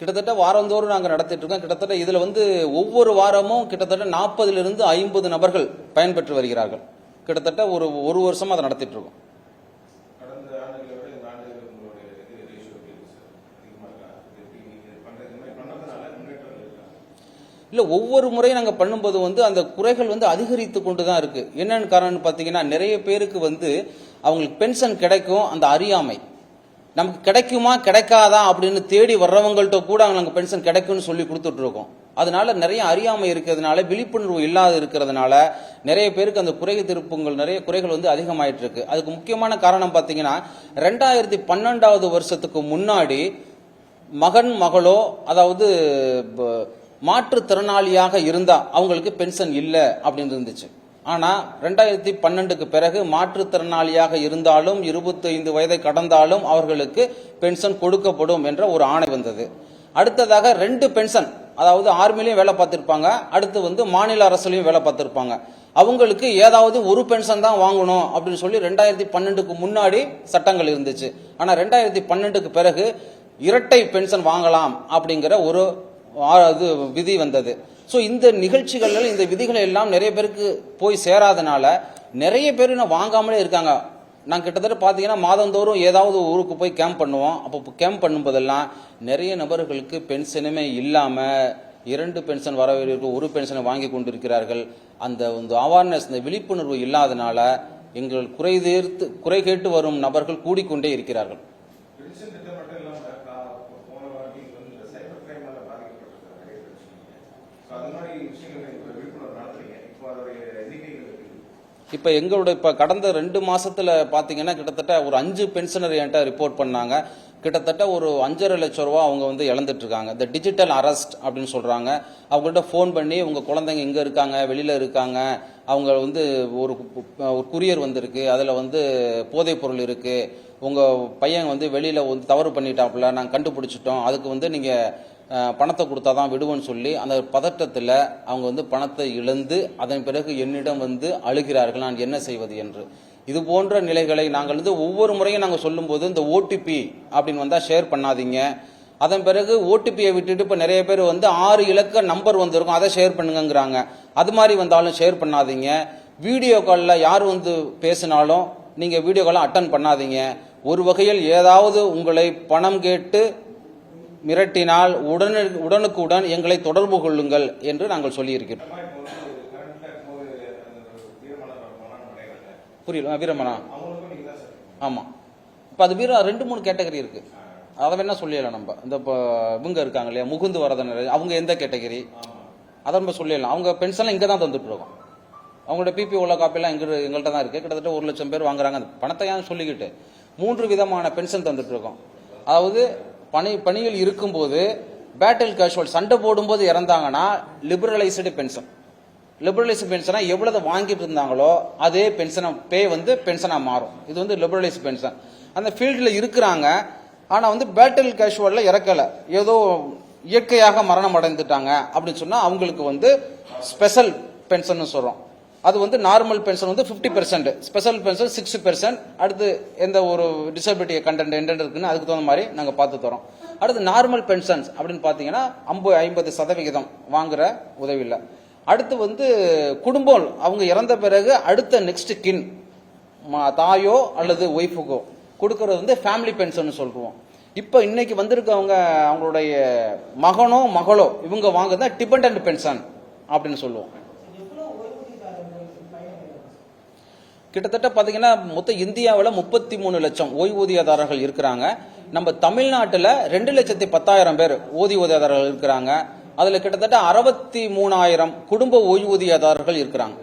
கிட்டத்தட்ட வாரந்தோறும் நாங்கள் நடத்திட்டு இருக்கோம். கிட்டத்தட்ட இதுல ஒவ்வொரு வாரமும் கிட்டத்தட்ட 40 to 50 நபர்கள் பயன்பெற்று வருகிறார்கள். கிட்டத்தட்ட ஒரு வருஷமா அதை நடத்திட்டு இருக்கோம். இல்ல, ஒவ்வொரு முறையும் நாங்க பண்ணும்போது அந்த குறைகள் அதிகரித்து கொண்டுதான் இருக்கு. என்னன்னு காரணம் பாத்தீங்கன்னா, நிறைய பேருக்கு அவங்களுக்கு பென்ஷன் கிடைக்கும், அந்த அறியாமை, நமக்கு கிடைக்குமா கிடைக்காதா அப்படின்னு தேடி வர்றவங்கள்ட்ட கூட நாங்க பென்ஷன் கிடைக்கும்னு சொல்லி கொடுத்துட்டு இருக்கோம். அதனால நிறைய அறியாமை இருக்கிறதுனால, விழிப்புணர்வு இல்லாத இருக்கிறதுனால நிறைய பேருக்கு அந்த குறை திருப்பங்கள், நிறைய குறைகள் அதிகமாயிட்டு இருக்கு. அதுக்கு முக்கியமான காரணம் பாத்தீங்கன்னா, 2012வது வருஷத்துக்கு முன்னாடி மகன் மகளோ அதாவது மாற்றுத்திறனாளியாக இருந்தா அவங்களுக்கு பென்ஷன் இல்ல அப்படின்னு இருந்துச்சு. ஆனா 2012க்கு பிறகு மாற்றுத்திறனாளியாக இருந்தாலும் 25 வயதை கடந்தாலும் அவர்களுக்கு பென்ஷன் கொடுக்கப்படும் என்ற ஒரு ஆணை வந்தது. அடுத்ததாக 2 பென்ஷன், அதாவது ஆர்மிலையும் வேலை பார்த்திருப்பாங்க, அடுத்து மாநில அரசுலையும் வேலை பார்த்திருப்பாங்க, அவங்களுக்கு ஏதாவது ஒரு பென்ஷன் தான் வாங்கணும் அப்படின்னு சொல்லி 2012க்கு முன்னாடி சட்டங்கள் இருந்துச்சு. ஆனா 2012க்கு பிறகு இரட்டை பென்ஷன் வாங்கலாம் அப்படிங்கிற ஒரு விதி வந்தது. சோ இந்த நிகழ்ச்சிகள், இந்த விதிகளை எல்லாம் நிறைய பேருக்கு போய் சேராதனால நிறைய பேர் இன்னும் வாங்காமலே இருக்காங்க. நான் கிட்டத்தட்ட பாத்தீங்கன்னா மாதந்தோறும் ஏதாவது ஊருக்கு போய் கேம்ப் பண்ணுவோம். அப்போ கேம்ப் பண்ணும்போதெல்லாம் நிறைய நபர்களுக்கு பென்ஷனுமே இல்லாம 2 பென்ஷன் வரவேற்பு 1 பென்ஷனை வாங்கி கொண்டிருக்கிறார்கள். அந்த அவேர்னஸ், இந்த விழிப்புணர்வு இல்லாதனால எங்கள் குறை கேட்டு வரும் நபர்கள் கூடிக்கொண்டே இருக்கிறார்கள். இப்ப எங்களோட கடந்த 2 மாசத்துல பாத்தீங்கன்னா கிட்டத்தட்ட ஒரு 5 பென்ஷனர் என்கிட்ட ரிப்போர்ட் பண்ணாங்க. கிட்டத்தட்ட ஒரு 5.5 லட்சம் ரூபாய் அவங்க இழந்துட்டு இருக்காங்க. இந்த டிஜிட்டல் அரெஸ்ட் அப்படின்னு சொல்றாங்க. அவங்கள்ட்ட போன் பண்ணி உங்க குழந்தைங்க எங்க இருக்காங்க, வெளியில இருக்காங்க, அவங்க ஒரு குரியர் வந்திருக்கு, அதுல போதைப் பொருள் இருக்கு, உங்க பையன் வெளியில தவறு பண்ணிட்டாப்புல, நாங்க கண்டுபிடிச்சிட்டோம், அதுக்கு நீங்க பணத்தை கொடுத்தாதான் விடுவோன்னு சொல்லி அந்த பதட்டத்தில் அவங்க பணத்தை இழந்து அதன் பிறகு என்னிடம் அழுகிறார்கள், நான் என்ன செய்வது என்று. இது போன்ற நிலைகளை நாங்கள் ஒவ்வொரு முறையும் நாங்கள் சொல்லும் போது இந்த ஓடிபி அப்படின்னு வந்தா ஷேர் பண்ணாதீங்க, அதன் பிறகு ஓடிபியை விட்டுட்டு இப்ப நிறைய பேர் 6 இலக்க நம்பர் வந்திருக்கும் அதை ஷேர் பண்ணுங்கிறாங்க. அது மாதிரி வந்தாலும் ஷேர் பண்ணாதீங்க. வீடியோ காலில் யார் பேசினாலும் நீங்க வீடியோ கால் அட்டன் பண்ணாதீங்க. ஒரு வகையில் ஏதாவது உங்களை பணம் கேட்டு மிரட்டினால் உடனுக்குடன் எங்களை தொடர்பு கொள்ளுங்கள் என்று நாங்கள் சொல்லியிருக்கிறோம். புரியல? வீரமனா? ஆமா. இப்ப அது வீரம் 2-3 கேட்டகரி இருக்கு. அதை வேணா சொல்லிடலாம் நம்ம. இந்த இவங்க இருக்காங்க இல்லையா, முகுந்து வரதனர், அவங்க எந்த கேட்டகரி அதை நம்ம சொல்லிடலாம். அவங்க பென்ஷன்லாம் இங்க தான் தந்துட்டு இருக்கோம். அவங்களோட பிபி உள்ள காப்பிலாம் எங்கள்கிட்ட தான் இருக்கு. கிட்டத்தட்ட 1 லட்சம் பேர் வாங்குறாங்க. அந்த பணத்தை ஏன் சொல்லிக்கிட்டு 3 விதமான பென்ஷன் தந்துட்டு இருக்கோம். அதாவது பணியில் இருக்கும்போது பேட்டில் கேஷுவல், சண்டை போடும்போது இறந்தாங்கன்னா லிபரலைஸ்டு பென்ஷன். லிபரலைஸ்டு பென்ஷனா எவ்வளவு வாங்கிட்டு இருந்தாங்களோ அதே பென்ஷனை பென்ஷனா மாறும். இது லிபரலைஸ் பென்ஷன். அந்த ஃபீல்டில் இருக்கிறாங்க, ஆனா பேட்டில் கேஷுவல்ல இறக்கல, ஏதோ இயற்கையாக மரணம் அடைந்துட்டாங்க அப்படின்னு சொன்னா அவங்களுக்கு ஸ்பெஷல் பென்ஷன் சொல்றோம். அது நார்மல் பென்ஷன் 50%, ஸ்பெஷல் பென்ஷன் 60%. அடுத்து எந்த ஒரு டிசபிலிட்டி கண்டென்ட் என்னென்ன இருக்குன்னு அதுக்கு தகுந்த மாதிரி நாங்க பார்த்து தரோம். அடுத்து நார்மல் பென்ஷன்ஸ் அப்படின்னு பாத்தீங்கன்னா 50% வாங்குற உதவி இல்லை. அடுத்து குடும்பம் அவங்க இறந்த பிறகு அடுத்த நெக்ஸ்ட் கின் தாயோ அல்லது ஒய்ஃபுக்கோ கொடுக்கறது ஃபேமிலி பென்ஷன் சொல்றோம். இப்ப இன்னைக்கு வந்திருக்கவங்க அவங்களுடைய மகனோ மகளோ இவங்க வாங்குறதா டிபெண்டன்ட் பென்ஷன் அப்படின்னு சொல்லுவோம். கிட்டத்தட்ட பாத்தீங்கன்னா மொத்த இந்தியாவில் 33 லட்சம் ஓய்வூதியதாரர்கள் இருக்கிறாங்க. நம்ம தமிழ்நாட்டில் 2,10,000 பேர் ஓய்வூதியதாரர்கள் இருக்கிறாங்க. அதுல கிட்டத்தட்ட 63,000 குடும்ப ஓய்வூதியதாரர்கள் இருக்கிறாங்க.